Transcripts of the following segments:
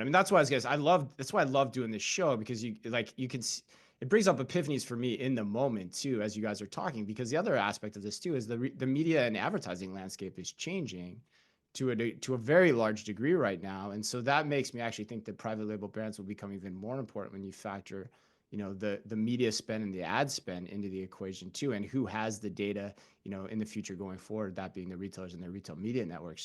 I mean, that's why I was guys. That's why I love doing this show because you can it brings up epiphanies for me in the moment too as you guys are talking because the other aspect of this too is the media and advertising landscape is changing to a very large degree right now, and so that makes me actually think that private label brands will become even more important when you factor the media spend and the ad spend into the equation too, and who has the data in the future going forward, that being the retailers and their retail media networks.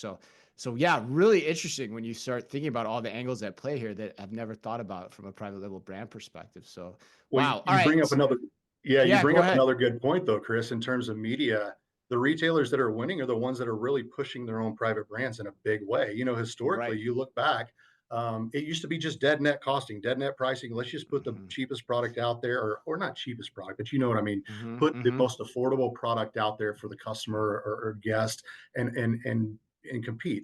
So yeah, really interesting when you start thinking about all the angles at play here that I've never thought about from a private label brand perspective. So Well, wow. All you bring up right. another yeah, you Yeah, bring go up ahead. another good point though, Chris, in terms of media. The retailers that are winning are the ones that are really pushing their own private brands in a big way. Historically, Right. you look back, it used to be just dead net costing, dead net pricing. Let's just put the Hmm. cheapest product out there, or not cheapest product, but you know what I mean. Hmm. Put the Hmm. most affordable product out there for the customer or guest, and compete.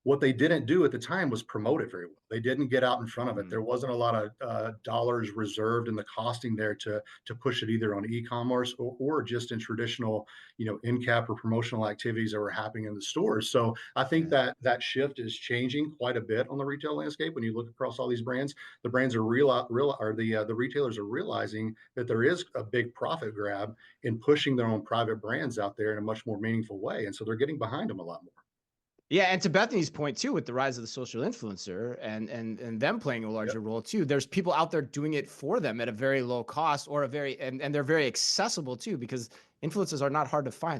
What they didn't do at the time was promote it very well. They didn't get out in front of it. Hmm. There wasn't a lot of dollars reserved in the costing there to push it either on e-commerce or just in traditional, in cap or promotional activities that were happening in the stores. So I think Yeah. that that shift is changing quite a bit on the retail landscape. When you look across all these brands, the brands are real or the retailers are realizing that there is a big profit grab in pushing their own private brands out there in a much more meaningful way, and so they're getting behind them a lot more. Yeah, and to Bethany's point too, with the rise of the social influencer and them playing a Yep. larger role too, there's people out there doing it for them at a very low cost or a very and they're very accessible too because influencers are not hard to find.